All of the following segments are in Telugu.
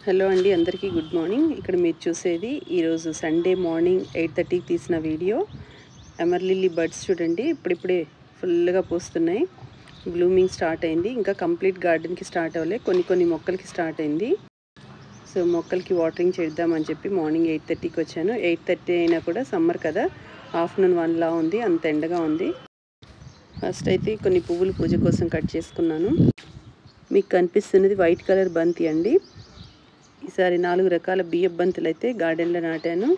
హలో అండి, అందరికీ గుడ్ మార్నింగ్. ఇక్కడ మీరు చూసేది ఈరోజు సండే మార్నింగ్ 8:30కి తీసిన వీడియో. ఎమర్లిల్లీ బర్డ్స్ చూడండి, ఇప్పుడిప్పుడే ఫుల్గా పూస్తున్నాయి. బ్లూమింగ్ స్టార్ట్ అయింది, ఇంకా కంప్లీట్ గార్డెన్కి స్టార్ట్ అవ్వలే, కొన్ని మొక్కలకి స్టార్ట్ అయింది. సో మొక్కలకి వాటరింగ్ చేద్దామని చెప్పి మార్నింగ్ 8:30కి వచ్చాను. 8:30 అయినా కూడా సమ్మర్ కదా, ఆఫ్టర్నూన్ 1లా ఉంది, అంత ఎండగా ఉంది. ఫస్ట్ అయితే కొన్ని పువ్వులు పూజ కోసం కట్ చేసుకున్నాను. మీకు కనిపిస్తున్నది వైట్ కలర్ బంతి అండి. ఈసారి 4 రకాల బియ్యపు బంతులు అయితే గార్డెన్లో నాటాను.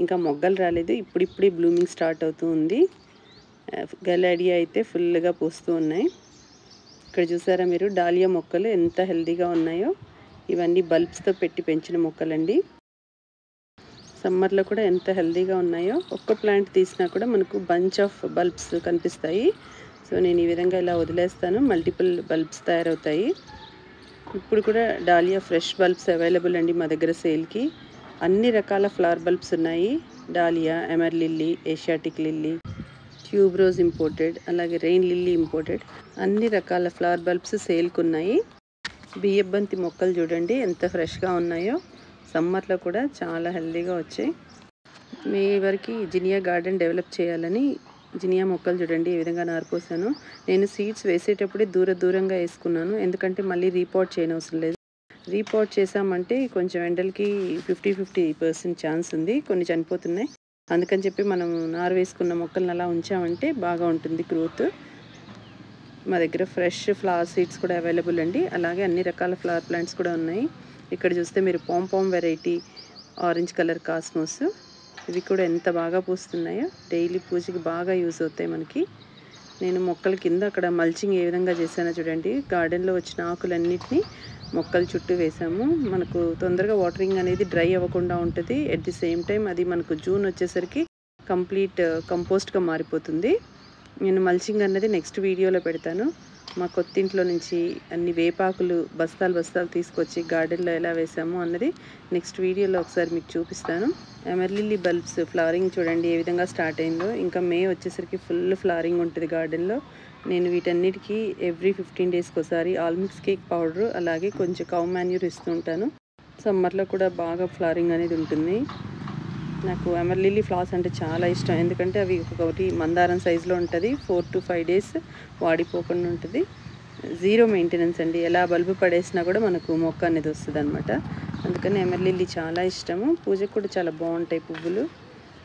ఇంకా మొగ్గలు రాలేదు, ఇప్పుడిప్పుడే బ్లూమింగ్ స్టార్ట్ అవుతూ ఉంది. గలాడియా అయితే ఫుల్గా పూస్తూ ఉన్నాయి. ఇక్కడ చూసారా మీరు, డాలియా మొక్కలు ఎంత హెల్తీగా ఉన్నాయో. ఇవన్నీ బల్బ్స్తో పెట్టి పెంచిన మొక్కలండి. సమ్మర్లో కూడా ఎంత హెల్తీగా ఉన్నాయో. ఒక్క ప్లాంట్ తీసినా కూడా మనకు బంచ్ ఆఫ్ బల్బ్స్ కనిపిస్తాయి. సో నేను ఈ విధంగా ఇలా వదిలేస్తాను, మల్టిపుల్ బల్బ్స్ తయారవుతాయి. ఇప్పుడు కూడా డాలియా ఫ్రెష్ బల్బ్స్ అవైలబుల్ అండి మా దగ్గర సేల్కి. అన్ని రకాల ఫ్లవర్ బల్బ్స్ ఉన్నాయి. Dahlia, amaryllis, Asiatic lily, tuberose imported, అలాగే రెయిన్ లిల్లీ ఇంపోర్టెడ్, అన్ని రకాల ఫ్లవర్ బల్బ్స్ సేల్కి ఉన్నాయి. బియ్యబంతి మొక్కలు చూడండి ఎంత ఫ్రెష్గా ఉన్నాయో. సమ్మర్లో కూడా చాలా హెల్తీగా వచ్చాయి. మే వరకు జినియా గార్డెన్ డెవలప్ చేయాలని జినియా మొక్కలు చూడండి ఏ విధంగా నారిపోసాను. నేను సీడ్స్ వేసేటప్పుడే దూరంగా వేసుకున్నాను, ఎందుకంటే మళ్ళీ రీపాట్ చేయనవసరం లేదు. రీపాట్ చేసామంటే కొంచెం ఎండలకి 50% ఛాన్స్ ఉంది, కొన్ని చనిపోతున్నాయి. అందుకని చెప్పి మనం నారు వేసుకున్న మొక్కలను అలా ఉంచామంటే బాగా ఉంటుంది గ్రోత్. మా దగ్గర ఫ్రెష్ ఫ్లవర్ సీడ్స్ కూడా అవైలబుల్ అండి, అలాగే అన్ని రకాల ఫ్లవర్ ప్లాంట్స్ కూడా ఉన్నాయి. ఇక్కడ చూస్తే మీరు pompom variety orange colour cosmos, ఇవి కూడా ఎంత బాగా పూస్తున్నాయో. డైలీ పూజకి బాగా యూజ్ అవుతాయి మనకి. నేను మొక్కల కింద అక్కడ మల్చింగ్ ఏ విధంగా చేశానో చూడండి. గార్డెన్లో వచ్చిన ఆకులన్నిటినీ మొక్కల చుట్టూ వేసాము. మనకు తొందరగా వాటరింగ్ అనేది డ్రై అవ్వకుండా ఉంటుంది. ఎట్ ది సేమ్ టైం అది మనకు జూన్ వచ్చేసరికి కంప్లీట్ కంపోస్ట్గా మారిపోతుంది. నేను మల్చింగ్ అన్నది నెక్స్ట్ వీడియోలో పెడతాను. మా కొత్తింట్లో నుంచి అన్ని వేపాకులు బస్తాలు తీసుకొచ్చి గార్డెన్లో ఎలా వేసాము అన్నది నెక్స్ట్ వీడియోలో ఒకసారి మీకు చూపిస్తాను. ఎమర్లిల్లీ బల్బ్స్ ఫ్లవరింగ్ చూడండి ఏ విధంగా స్టార్ట్ అయిందో. ఇంకా మే వచ్చేసరికి ఫుల్ ఫ్లవరింగ్ ఉంటుంది గార్డెన్లో. నేను వీటన్నిటికీ ఎవ్రీ 15 డేస్కి ఒకసారి ఆల్మిక్స్ కేక్ పౌడర్, అలాగే కొంచెం కౌ మాన్యూర్ ఇస్తూ ఉంటాను. సమ్మర్లో కూడా బాగా ఫ్లవరింగ్ అనేది ఉంటుంది. నాకు ఎమర్లిల్లీ ఫ్లవర్స్ అంటే చాలా ఇష్టం, ఎందుకంటే అవి ఒకటి మందారం సైజులో ఉంటుంది. 4 to 5 డేస్ వాడిపోకుండా ఉంటుంది. జీరో మెయింటెనెన్స్ అండి, ఎలా బల్బు పడేసినా కూడా మనకు మొక్క అనేది వస్తుంది అనమాట. అందుకని ఎమర్లిల్లీ చాలా ఇష్టము. పూజకు కూడా చాలా బాగుంటాయి పువ్వులు.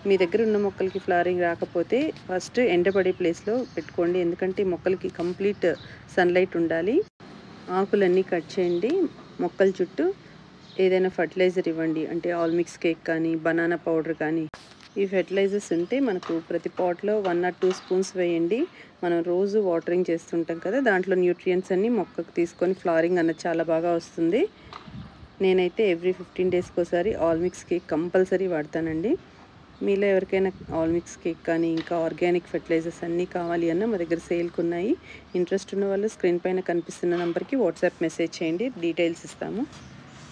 మీ దగ్గర ఉన్న మొక్కలకి ఫ్లవరింగ్ రాకపోతే ఫస్ట్ ఎండపడే ప్లేస్లో పెట్టుకోండి, ఎందుకంటే మొక్కలకి కంప్లీట్ సన్లైట్ ఉండాలి. ఆకులన్నీ కట్ చేయండి. మొక్కల చుట్టూ ఏదైనా ఫర్టిలైజర్ ఇవ్వండి, అంటే ఆల్మిక్స్ కేక్ కానీ బనానా పౌడర్ కానీ. ఈ ఫెర్టిలైజర్స్ ఉంటే మనకు ప్రతి పాట్లో 1 or 2 స్పూన్స్ వేయండి. మనం రోజు వాటరింగ్ చేస్తుంటాం కదా, దాంట్లో న్యూట్రియంట్స్ అన్నీ మొక్కకు తీసుకొని ఫ్లవరింగ్ అన్నది చాలా బాగా వస్తుంది. నేనైతే ఎవ్రీ 15 డేస్కి ఒకసారి ఆల్మిక్స్ కేక్ కంపల్సరీ వాడతానండి. మీలో ఎవరికైనా ఆల్మిక్స్ కేక్ కానీ ఇంకా ఆర్గానిక్ ఫెర్టిలైజర్స్ అన్నీ కావాలి అన్న మా దగ్గర సేల్కి ఉన్నాయి. ఇంట్రెస్ట్ ఉన్న వాళ్ళు స్క్రీన్ పైన కనిపిస్తున్న నెంబర్కి వాట్సాప్ మెసేజ్ చేయండి, డీటెయిల్స్ ఇస్తాము.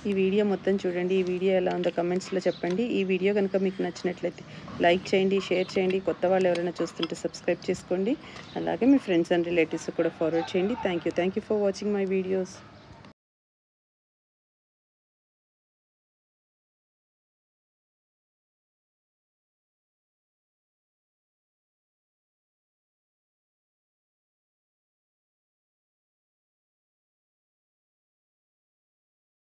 ఈ వీడియో మొత్తం చూడండి. ఈ వీడియో ఎలా ఉందో కమెంట్స్లో చెప్పండి. ఈ వీడియో కనుక మీకు నచ్చినట్లయితే లైక్ చేయండి, షేర్ చేయండి. కొత్త వాళ్ళు ఎవరైనా చూస్తుంటే సబ్స్క్రైబ్ చేసుకోండి. అలాగే మీ ఫ్రెండ్స్ అండ్ రిలేటివ్స్ కూడా ఫార్వర్డ్ చేయండి. Thank you for watching my videos.